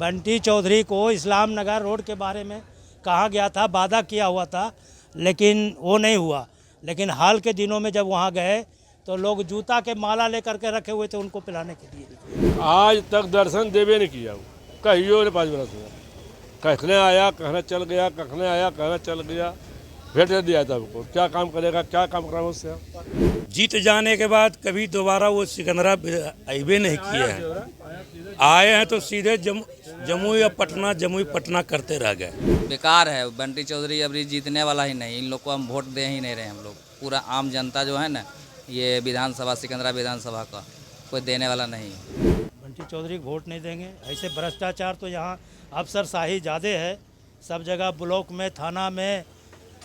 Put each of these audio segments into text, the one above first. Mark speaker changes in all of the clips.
Speaker 1: बंटी चौधरी को इस्लाम नगर रोड के बारे में कहा गया था, वादा किया हुआ था, लेकिन वो नहीं हुआ। लेकिन हाल के दिनों में जब वहाँ गए तो लोग जूता के माला लेकर के रखे हुए थे उनको पिलाने के लिए।
Speaker 2: आज तक दर्शन देवे नहीं किया, कहियो ने 5 बरस में कहने आया कहना चल गया, कहने आया कहना चल गया, भेट दिया था हमको। क्या काम करेगा, क्या काम करा उससे।
Speaker 3: जीत जाने के बाद कभी दोबारा वो सिकंदरा अइबे नहीं किए हैं। आए हैं तो सीधे जमुई या पटना, जमुई पटना करते रह गए।
Speaker 4: बेकार है बंटी चौधरी, अभी जीतने वाला ही नहीं। इन लोग को हम वोट दे ही नहीं रहे। हम लोग पूरा आम जनता जो है ना, ये विधानसभा सिकंदरा विधानसभा का कोई देने वाला नहीं।
Speaker 1: बंटी चौधरी को वोट नहीं देंगे। ऐसे भ्रष्टाचार तो यहाँ अफसरशाही ज़्यादा है, सब जगह ब्लॉक में, थाना में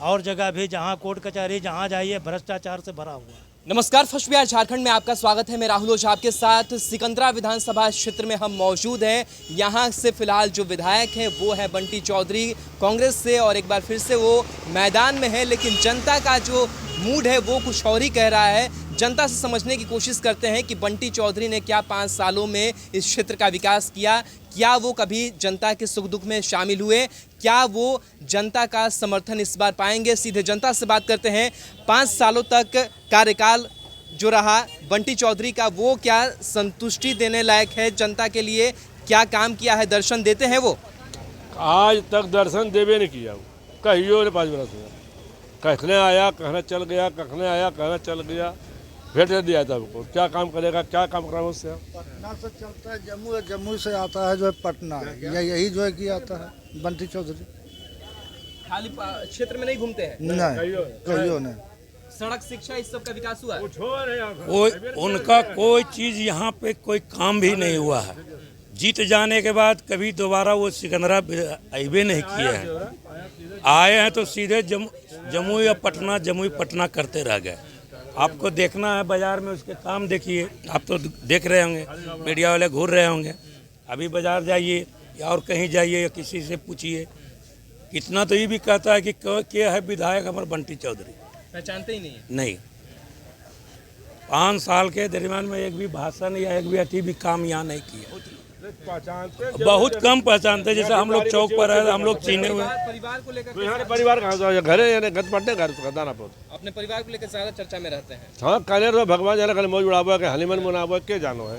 Speaker 1: और जगह भी, जहाँ कोर्ट कचहरी जहाँ जाइए भ्रष्टाचार से भरा हुआ है।
Speaker 5: नमस्कार, फर्स्ट बिहार झारखंड में आपका स्वागत है। मैं राहुल ओझा आपके साथ सिकंदरा विधानसभा क्षेत्र में हम मौजूद हैं। यहाँ से फिलहाल जो विधायक हैं वो है बंटी चौधरी कांग्रेस से, और एक बार फिर से वो मैदान में है। लेकिन जनता का जो मूड है वो कुछ और ही कह रहा है। जनता से समझने की कोशिश करते हैं कि बंटी चौधरी ने क्या 5 सालों में इस क्षेत्र का विकास किया, क्या वो कभी जनता के सुख दुख में शामिल हुए, क्या वो जनता का समर्थन इस बार पाएंगे। सीधे जनता से बात करते हैं। 5 सालों तक कार्यकाल जो रहा बंटी चौधरी का, वो क्या संतुष्टि देने लायक है जनता के लिए, क्या काम किया है, दर्शन देते हैं वो।
Speaker 2: आज तक दर्शन देवे नहीं किया, कहियो ने 5 बरस में कहने आया कहना चल गया, कहने आया कहना चल गया, भेट दिया था हमको। क्या काम करेगा, क्या काम करा उससे।
Speaker 6: पटना से चलता है जम्मू, जम्मू से आता है जो है पटना, यही जो है कि आता है बंटी चौधरी।
Speaker 5: खाली क्षेत्र में नहीं घूमते हैं,
Speaker 6: नहीं कहियो नहीं।
Speaker 5: सड़क, शिक्षा, इस सब का विकास हुआ है।
Speaker 3: कोई उनका कोई चीज़ यहाँ पे कोई काम भी नहीं हुआ है। जीत जाने के बाद कभी दोबारा वो सिकंदरा अइबे नहीं किए हैं। आए हैं तो सीधे जमुई या पटना, जमुई पटना करते रह गए। आपको देखना है बाजार में उसके काम देखिए, आप तो देख रहे होंगे, मीडिया वाले घूर रहे होंगे। अभी बाजार जाइए या और कहीं जाइए या किसी से पूछिए, इतना तो ये भी कहता है कि क्या है विधायक हमारे बंटी चौधरी,
Speaker 5: पहचानते ही नहीं है।
Speaker 3: नहीं। 5 साल के दरमियान में एक भी भाषण या एक भी अति भी काम यहाँ नहीं किया। बहुत कम पहचानते। जैसे हम लोग चौक पर है, हम लोग चीने हुए।
Speaker 5: परिवार को लेकर
Speaker 2: परिवार कहाँ घर है, गत पटने घर दानापुर।
Speaker 5: अपने परिवार को लेकर ज्यादा चर्चा में रहते हैं।
Speaker 2: हाँ, कहने तो भगवान जाने कल मौज उड़ाबो के हनीमन मनाबो के जानो है।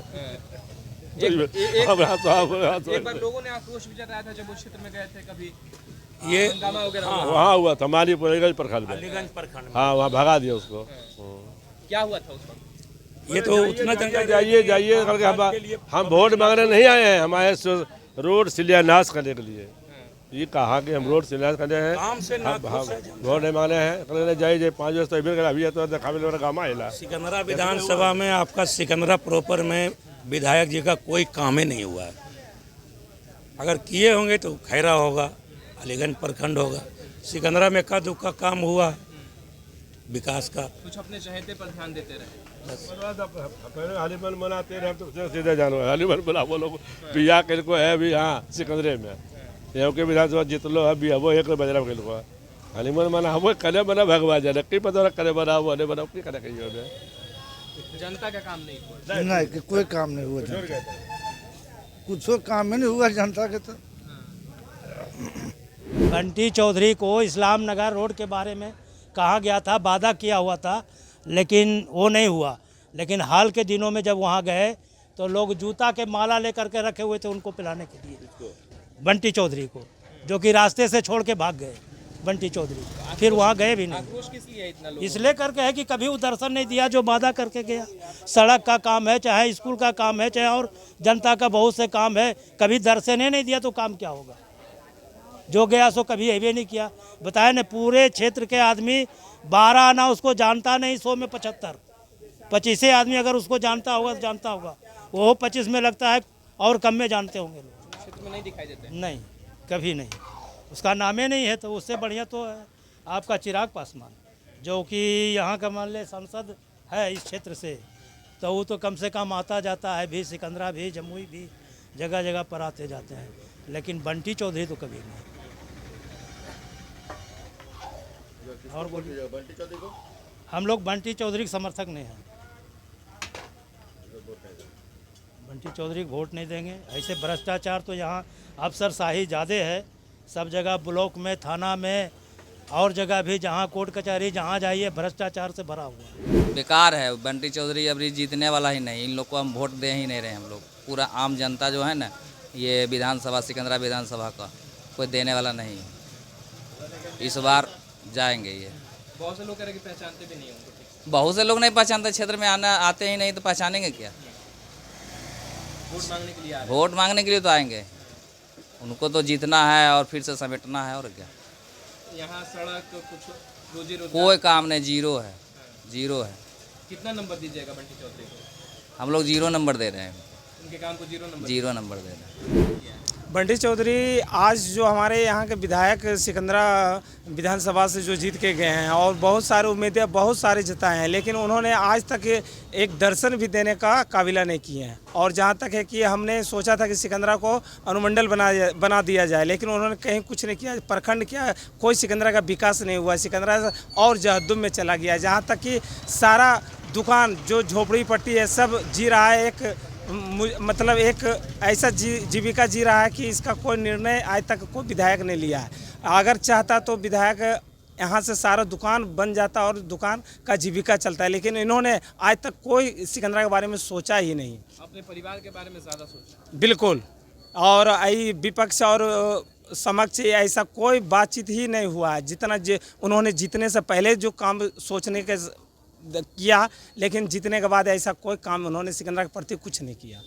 Speaker 5: एक बार लोगों ने आक्रोश भी जताया था जब उस क्षेत्र में गए थे, कभी
Speaker 3: ये
Speaker 5: हंगामा वगैरह हुआ।
Speaker 2: वहाँ हुआ था मालीपुर प्रखंड में।
Speaker 3: अलीगंज प्रखंड में।
Speaker 2: हाँ, वहाँ भगा दिया उसको।
Speaker 5: क्या हुआ था उस वक्त?
Speaker 3: ये तो उतना जनता
Speaker 2: जाइए जाइए करके हम वोट मांगने नहीं आए हैं, हम आए रोड शिलान्यास करने के लिए। ये कहा कि हम रोड शिलान्यास करने हैं,
Speaker 3: काम से ना
Speaker 2: वोट नहीं मांगने हैं। करने जाइए 5 बजे तो अभी तो दिखावे वाला काम आएला।
Speaker 3: सिकंदरा विधानसभा में आपका सिकंदरा प्रॉपर में विधायक जी का कोई काम ही नहीं हुआ है। अगर किए होंगे तो खैरा होगा, अलीगंज प्रखंड होगा। सिकंदरा में का दुख का काम हुआ है विकास का।
Speaker 5: कुछ अपने चहेते पर ध्यान देते रहे।
Speaker 2: हनीमन मनाते रहे तो सीधे जानो हनीमन बुला बोलो बिया के को है भी। हाँ, सिकंदरे में यहाँ के विधानसभा जितलो है भी वो एक बजरा के को हनीमन मना वो करे बना भगवान जाने की पता करे बना वो नहीं बना की करे कहियो।
Speaker 5: जनता का काम नहीं हुआ।
Speaker 6: नहीं कोई काम नहीं हुआ जनता, कुछ काम ही नहीं हुआ जनता के। तो
Speaker 1: बंटी चौधरी को इस्लाम नगर रोड के बारे में कहा गया था, वादा किया हुआ था, लेकिन वो नहीं हुआ। लेकिन हाल के दिनों में जब वहाँ गए तो लोग जूता के माला लेकर के रखे हुए थे उनको पिलाने के लिए, बंटी चौधरी को, जो कि रास्ते से छोड़ के भाग गए बंटी चौधरी। फिर वहाँ गए भी नहीं।
Speaker 5: आक्रोश किस लिए है इतना लोग?
Speaker 1: इसलिए करके है कि कभी वो दर्शन नहीं दिया जो वादा करके गया। सड़क का काम है, चाहे स्कूल का काम है, चाहे और जनता का बहुत से काम है, कभी दर्शन ही नहीं दिया तो काम क्या होगा। जो गया सो कभी अभी नहीं किया। बताया न, पूरे क्षेत्र के आदमी 12 आना उसको जानता नहीं, 100 में 75, 25 आदमी अगर उसको जानता होगा तो जानता होगा, वो 25 में लगता है और कम में जानते होंगे लोग।
Speaker 5: क्षेत्र में नहीं दिखाई देते?
Speaker 1: नहीं, कभी नहीं, उसका नामे नहीं है। तो उससे बढ़िया तो है आपका चिराग पासवान, जो कि यहाँ का मान ले सांसद है इस क्षेत्र से, तो वो तो कम से कम आता जाता है भी, सिकंदरा भी, जमुई भी, जगह जगह पर आते जाते हैं। लेकिन बंटी चौधरी तो कभी नहीं। और बोलिए, हम लोग बंटी चौधरी के समर्थक नहीं हैं। बंटी चौधरी को वोट नहीं देंगे। ऐसे भ्रष्टाचार तो यहाँ अफसरशाही ज़्यादा है, सब जगह ब्लॉक में, थाना में और जगह भी, जहाँ कोर्ट कचहरी जहाँ जाइए भ्रष्टाचार से भरा हुआ है।
Speaker 4: बेकार है बंटी चौधरी अभी जीतने वाला ही नहीं, इन लोग को हम वोट दे ही नहीं रहे हम लोग। पूरा आम जनता जो है ना, ये विधानसभा सिकंदरा विधानसभा का कोई देने वाला नहीं, इस बार जाएंगे ये।
Speaker 5: बहुत से लोग कह रहे हैं कि पहचानते भी नहीं हैं उनको ठीक से।
Speaker 4: बहुत से लोग नहीं पहचानते, क्षेत्र में आते ही नहीं तो पहचानेंगे क्या।
Speaker 5: वोट मांगने के लिए आ रहे
Speaker 4: वोट मांगने के लिए तो आएंगे, उनको तो जीतना है और फिर से समेटना है और क्या।
Speaker 5: हैं। यहाँ सड़क कुछ रोजी रोजगार
Speaker 4: कोई काम नहीं, जीरो है, जीरो है।
Speaker 5: कितना नंबर दीजिएगा बंटी चौधरी को?
Speaker 4: हम लोग 0 नंबर दे रहे हैं,
Speaker 5: उनके काम को 0 नंबर।
Speaker 4: 0 नंबर दे रहे हैं।
Speaker 7: बंटी चौधरी आज जो हमारे यहाँ के विधायक सिकंदरा विधानसभा से जो जीत के गए हैं और बहुत सारे उम्मीदें बहुत सारे जताए हैं, लेकिन उन्होंने आज तक एक दर्शन भी देने का काबिला नहीं किए हैं। और जहाँ तक है कि हमने सोचा था कि सिकंदरा को अनुमंडल बना दिया जाए, लेकिन उन्होंने कहीं कुछ नहीं किया। प्रखंड क्या, कोई सिकंदरा का विकास नहीं हुआ, सिकंदरा और जहद्दुम में चला गया। जहाँ तक कि सारा दुकान जो झोपड़ी पट्टी है सब जी रहा है, मतलब एक ऐसा जीविका जी रहा है कि इसका कोई निर्णय आज तक कोई विधायक ने लिया है। अगर चाहता तो विधायक यहाँ से सारा दुकान बन जाता और दुकान का जीविका चलता है, लेकिन इन्होंने आज तक कोई सिकंदरा के बारे में सोचा ही नहीं।
Speaker 5: अपने परिवार के बारे में ज़्यादा सोचा।
Speaker 7: बिल्कुल, और विपक्ष और समक्ष ऐसा कोई बातचीत ही नहीं हुआ है। जितना उन्होंने जीतने से पहले जो काम सोचने के किया, लेकिन जीतने के बाद ऐसा कोई काम उन्होंने सिकंदरा के प्रति कुछ नहीं किया।